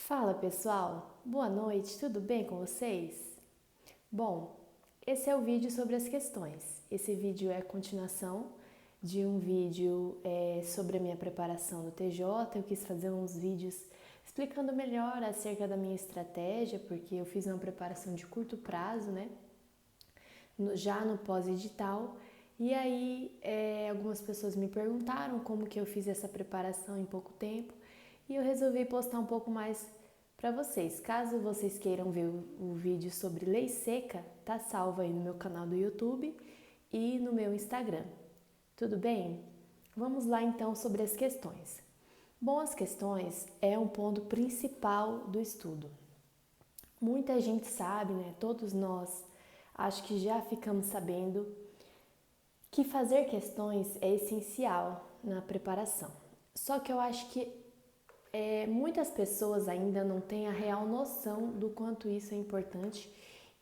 Fala pessoal, boa noite, tudo bem com vocês? Bom, esse é o vídeo sobre as questões. Esse vídeo é a continuação de um vídeo sobre a minha preparação do TJ. Eu quis fazer uns vídeos explicando melhor acerca da minha estratégia, porque eu fiz uma preparação de curto prazo, né? Já no pós-edital. E aí algumas pessoas me perguntaram como que eu fiz essa preparação em pouco tempo e eu resolvi postar um pouco mais para vocês. Caso vocês queiram ver o vídeo sobre lei seca, tá salvo aí no meu canal do YouTube e no meu Instagram. Tudo bem? Vamos lá então sobre as questões. Bom, as questões é um ponto principal do estudo. Muita gente sabe, né? Todos nós acho que já ficamos sabendo que fazer questões é essencial na preparação. Só que eu acho que muitas pessoas ainda não têm a real noção do quanto isso é importante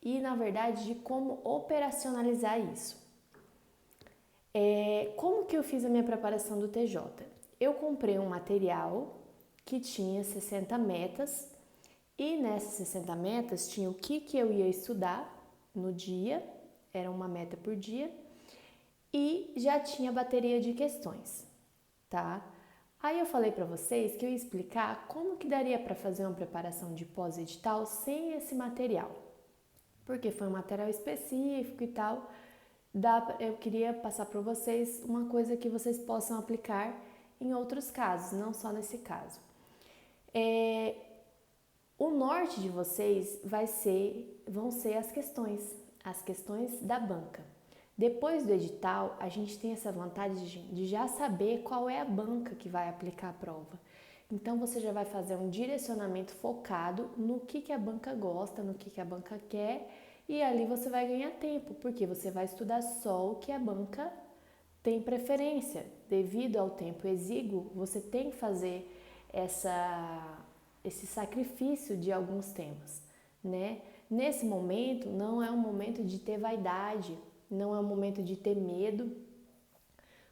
e, na verdade, de como operacionalizar isso. Como que eu fiz a minha preparação do TJ? Eu comprei um material que tinha 60 metas e nessas 60 metas tinha o que eu ia estudar no dia, era uma meta por dia, e já tinha bateria de questões, tá? Aí eu falei para vocês que eu ia explicar como que daria para fazer uma preparação de pós-edital sem esse material, porque foi um material específico e tal. Eu queria passar para vocês uma coisa que vocês possam aplicar em outros casos, não só nesse caso. O norte de vocês vão ser as questões da banca. Depois do edital, a gente tem essa vantagem de já saber qual é a banca que vai aplicar a prova. Então, você já vai fazer um direcionamento focado no que a banca gosta, no que a banca quer, e ali você vai ganhar tempo, porque você vai estudar só o que a banca tem preferência. Devido ao tempo exíguo, você tem que fazer esse sacrifício de alguns temas, né? Nesse momento, não é um momento de ter vaidade, não é um momento de ter medo.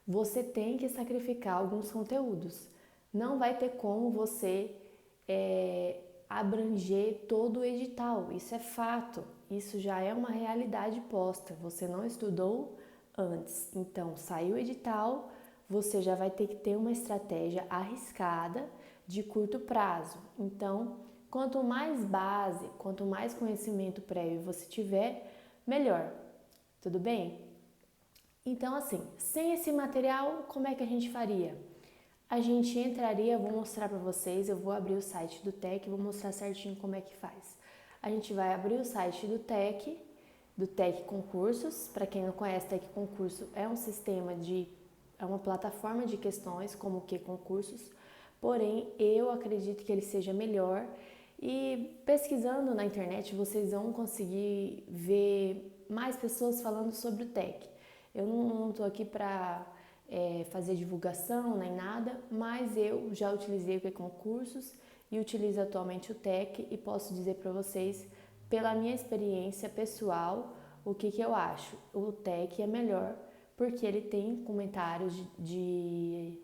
Você tem que sacrificar alguns conteúdos. Não vai ter como você abranger todo o edital. Isso é fato. Isso já é uma realidade posta. Você não estudou antes. Então, saiu o edital, você já vai ter que ter uma estratégia arriscada de curto prazo. Então, quanto mais base, quanto mais conhecimento prévio você tiver, melhor. Tudo bem? Então, assim, sem esse material, como é que a gente faria? A gente entraria, vou mostrar para vocês, eu vou abrir o site do TEC e vou mostrar certinho como é que faz. A gente vai abrir o site do TEC Concursos. Para quem não conhece, TEC Concurso é um é uma plataforma de questões como o que concursos, porém eu acredito que ele seja melhor e pesquisando na internet vocês vão conseguir ver mais pessoas falando sobre o TEC. Eu não estou aqui para fazer divulgação nem nada, mas eu já utilizei o concursos e utilizo atualmente o TEC e posso dizer para vocês, pela minha experiência pessoal, o que eu acho. O TEC é melhor porque ele tem comentários de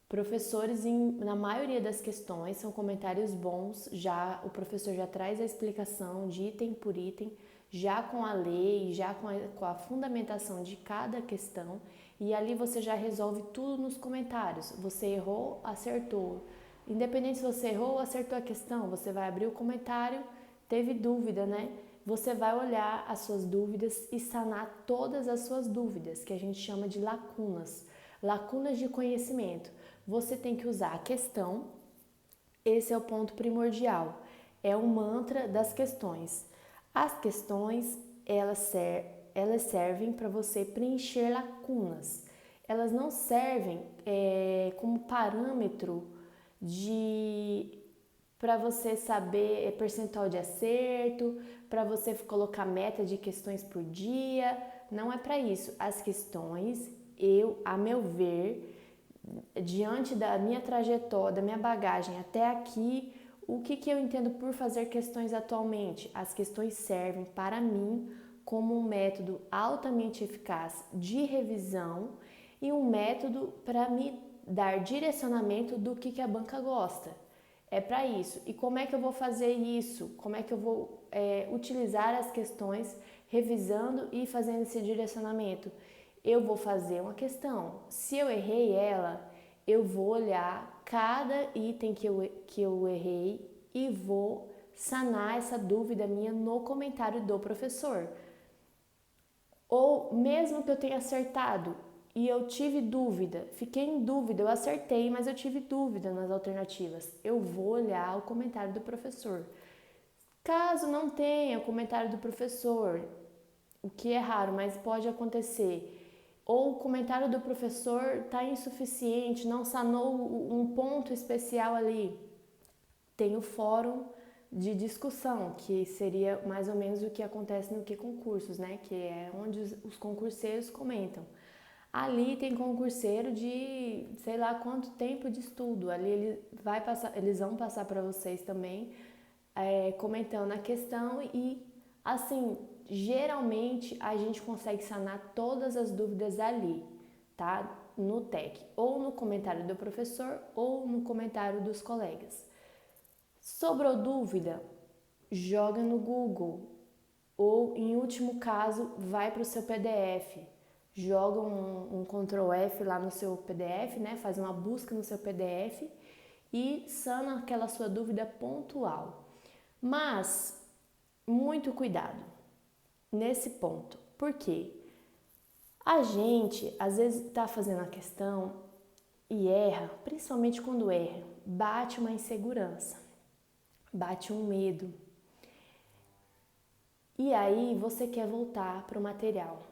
professores na maioria das questões, são comentários bons, já o professor já traz a explicação de item por item, já com a lei, já com a fundamentação de cada questão, e ali você já resolve tudo nos comentários. Você errou, acertou. Independente se você errou ou acertou a questão, você vai abrir o comentário, teve dúvida, né? Você vai olhar as suas dúvidas e sanar todas as suas dúvidas, que a gente chama de lacunas, lacunas de conhecimento. Você tem que usar a questão, esse é o ponto primordial, é o mantra das questões. As questões, elas servem para você preencher lacunas. Elas não servem como parâmetro para você saber percentual de acerto, para você colocar meta de questões por dia. Não é para isso. As questões, a meu ver, diante da minha trajetória, da minha bagagem até aqui, o que eu entendo por fazer questões atualmente? As questões servem para mim como um método altamente eficaz de revisão e um método para me dar direcionamento do que a banca gosta. é para isso. E como é que eu vou fazer isso? Como é que eu vou utilizar as questões revisando e fazendo esse direcionamento? Eu vou fazer uma questão. Se eu errei ela, eu vou olhar cada item que eu errei e vou sanar essa dúvida minha no comentário do professor. Ou mesmo que eu tenha acertado e eu tive dúvida, fiquei em dúvida, eu acertei, mas eu tive dúvida nas alternativas, eu vou olhar o comentário do professor. Caso não tenha o comentário do professor, o que é raro, mas pode acontecer, ou o comentário do professor está insuficiente, não sanou um ponto especial ali, tem o fórum de discussão, que seria mais ou menos o que acontece no Q-Concursos, né? Que é onde os concurseiros comentam. Ali tem concurseiro de sei lá quanto tempo de estudo. Ali eles vão passar para vocês também comentando a questão e assim, geralmente a gente consegue sanar todas as dúvidas ali, tá? No TEC, ou no comentário do professor ou no comentário dos colegas. Sobrou dúvida? Joga no Google ou, em último caso, vai para o seu PDF. Joga um Ctrl F lá no seu PDF, né? Faz uma busca no seu PDF e sana aquela sua dúvida pontual. Mas, muito cuidado nesse ponto. Por quê? A gente, às vezes, está fazendo a questão e erra, principalmente quando erra, bate uma insegurança. Bate um medo. E aí você quer voltar para o material.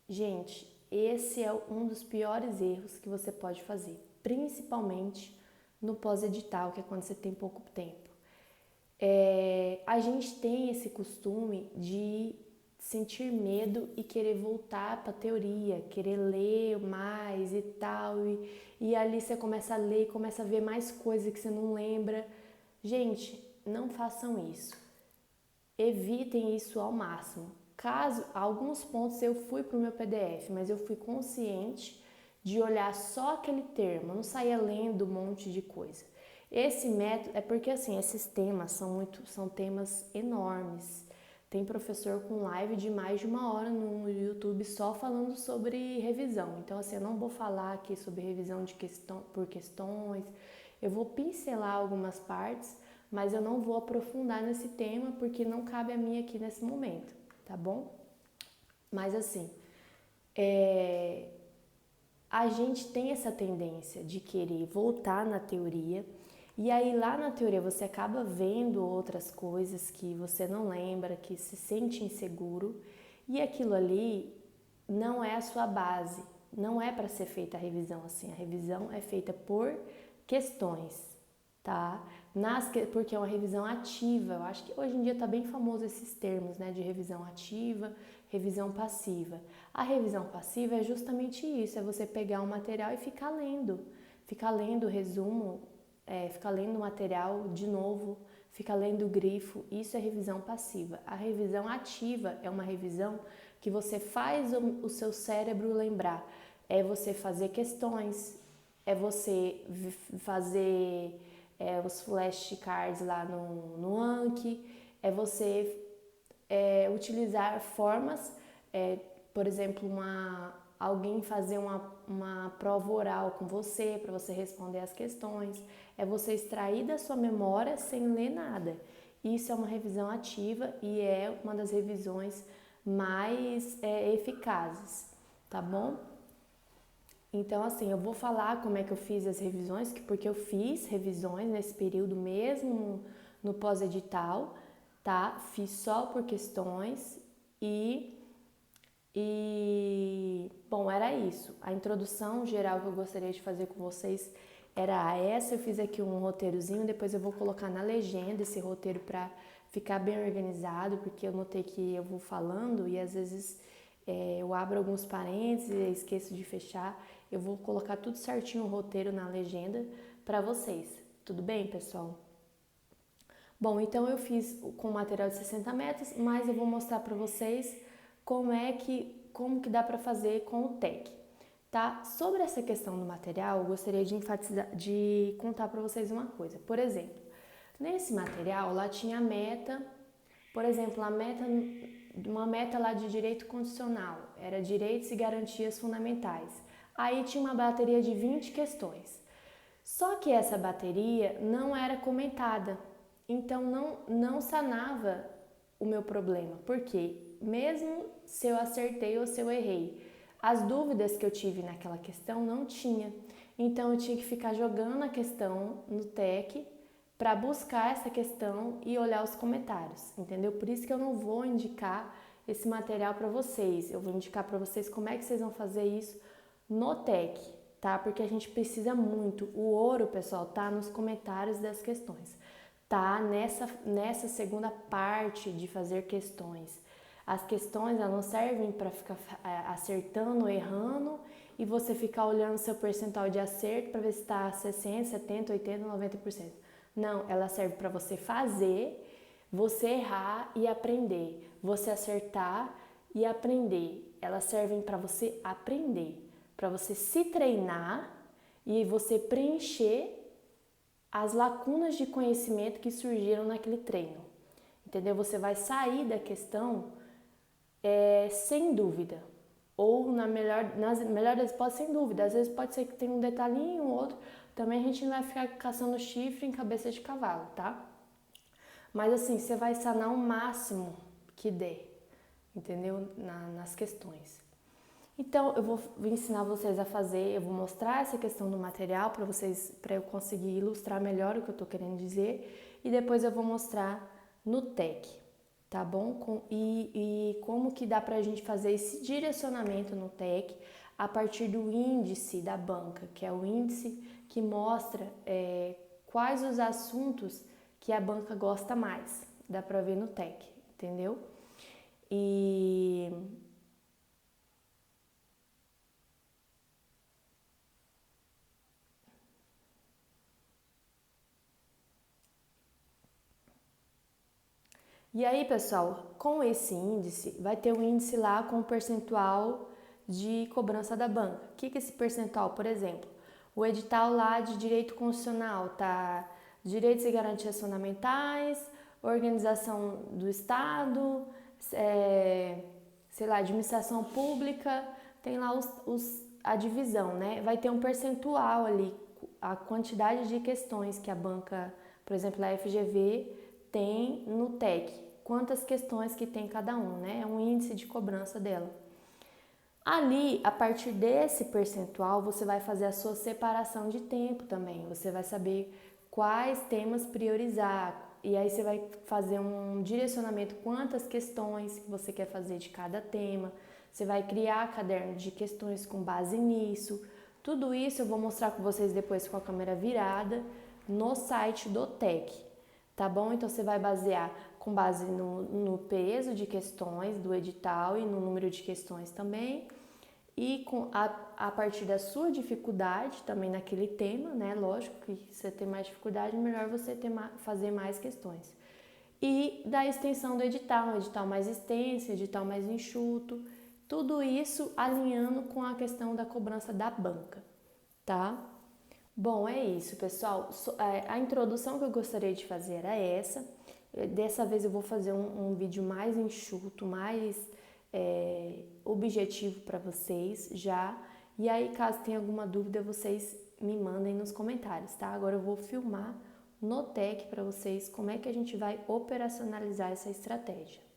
Gente, esse é um dos piores erros que você pode fazer, principalmente no pós-edital, que é quando você tem pouco tempo. A gente tem esse costume de sentir medo e querer voltar para a teoria, querer ler mais e tal, e ali você começa a ler, começa a ver mais coisas que você não lembra. Gente, não façam isso. Evitem isso ao máximo. Caso, alguns pontos eu fui para o meu PDF, mas eu fui consciente de olhar só aquele termo, eu não saía lendo um monte de coisa. Esse método é porque assim, esses temas são temas enormes. Tem professor com live de mais de 1 hora no YouTube só falando sobre revisão. Então assim, eu não vou falar aqui sobre revisão de por questões, eu vou pincelar algumas partes, mas eu não vou aprofundar nesse tema porque não cabe a mim aqui nesse momento, tá bom? Mas assim, a gente tem essa tendência de querer voltar na teoria e aí lá na teoria você acaba vendo outras coisas que você não lembra, que se sente inseguro e aquilo ali não é a sua base, não é para ser feita a revisão assim, a revisão é feita por questões, tá? Porque é uma revisão ativa, eu acho que hoje em dia está bem famoso esses termos, né, de revisão ativa, revisão passiva. A revisão passiva é justamente isso, é você pegar um material e ficar lendo o resumo, ficar lendo o material de novo, ficar lendo o grifo, isso é revisão passiva. A revisão ativa é uma revisão que você faz o seu cérebro lembrar, é você fazer questões, é você fazer os flashcards lá no Anki, é você utilizar formas, por exemplo, alguém fazer uma prova oral com você, para você responder as questões, é você extrair da sua memória sem ler nada. Isso é uma revisão ativa e é uma das revisões mais eficazes, tá bom? Então, assim, eu vou falar como é que eu fiz as revisões, porque eu fiz revisões nesse período mesmo no pós-edital, tá? Fiz só por questões bom, era isso. A introdução geral que eu gostaria de fazer com vocês era essa. Eu fiz aqui um roteirozinho, depois eu vou colocar na legenda esse roteiro para ficar bem organizado, porque eu notei que eu vou falando e às vezes eu abro alguns parênteses e esqueço de fechar. Eu vou colocar tudo certinho o roteiro na legenda para vocês. Tudo bem, pessoal? Bom, então eu fiz com material de 60 metros, mas eu vou mostrar para vocês como que dá para fazer com o TEC, tá? Sobre essa questão do material, eu gostaria de contar para vocês uma coisa. Por exemplo, Nesse material, lá tinha a meta, por exemplo, uma meta lá de direito constitucional, era direitos e garantias fundamentais. Aí tinha uma bateria de 20 questões. Só que essa bateria não era comentada, então não sanava o meu problema, porque mesmo se eu acertei ou se eu errei, as dúvidas que eu tive naquela questão não tinha. Então eu tinha que ficar jogando a questão no TEC para buscar essa questão e olhar os comentários, entendeu? Por isso que eu não vou indicar esse material para vocês. Eu vou indicar para vocês como é que vocês vão fazer isso no TEC, tá? Porque a gente precisa muito. O ouro, pessoal, tá nos comentários das questões. Tá nessa segunda parte de fazer questões. As questões elas não servem para ficar acertando, errando e você ficar olhando seu percentual de acerto para ver se está 60, 70, 80, 90%. Não, ela serve para você fazer, você errar e aprender, você acertar e aprender. Elas servem para você aprender, para você se treinar e você preencher as lacunas de conhecimento que surgiram naquele treino. Entendeu? Você vai sair da questão sem dúvida. Ou nas melhores das hipóteses, sem dúvida. Às vezes pode ser que tenha um detalhinho ou outro. Também a gente não vai ficar caçando chifre em cabeça de cavalo, tá? Mas assim, você vai sanar o máximo que der, entendeu? Nas questões. Então, eu vou ensinar vocês a fazer, eu vou mostrar essa questão do material para vocês, para eu conseguir ilustrar melhor o que eu estou querendo dizer, e depois eu vou mostrar no TEC, tá bom? E como que dá para a gente fazer esse direcionamento no TEC a partir do índice da banca, que é o índice que mostra quais os assuntos que a banca gosta mais, dá para ver no TEC, entendeu? E aí, pessoal, com esse índice, vai ter um índice lá com o percentual de cobrança da banca. O que é esse percentual? Por exemplo, o edital lá de direito constitucional, tá? Direitos e garantias fundamentais, organização do Estado, sei lá, administração pública, tem lá a divisão, né? Vai ter um percentual ali, a quantidade de questões que a banca, por exemplo, a FGV, tem no TEC, quantas questões que tem cada um, né? É um índice de cobrança dela. Ali, a partir desse percentual, você vai fazer a sua separação de tempo também. Você vai saber quais temas priorizar. E aí você vai fazer um direcionamento, quantas questões que você quer fazer de cada tema. Você vai criar caderno de questões com base nisso. Tudo isso eu vou mostrar com vocês depois com a câmera virada no site do TEC, tá bom? Então você vai basear com base no peso de questões do edital e no número de questões também. E a partir da sua dificuldade também naquele tema, né? Lógico que se você tem mais dificuldade, melhor você fazer mais questões. E da extensão do edital, um edital mais extenso, um edital mais enxuto, tudo isso alinhando com a questão da cobrança da banca, tá? Bom, é isso, pessoal. A introdução que eu gostaria de fazer era essa. Dessa vez eu vou fazer um vídeo mais enxuto, mais objetivo para vocês já. E aí, caso tenha alguma dúvida, vocês me mandem nos comentários, tá? Agora eu vou filmar no TEC para vocês como é que a gente vai operacionalizar essa estratégia.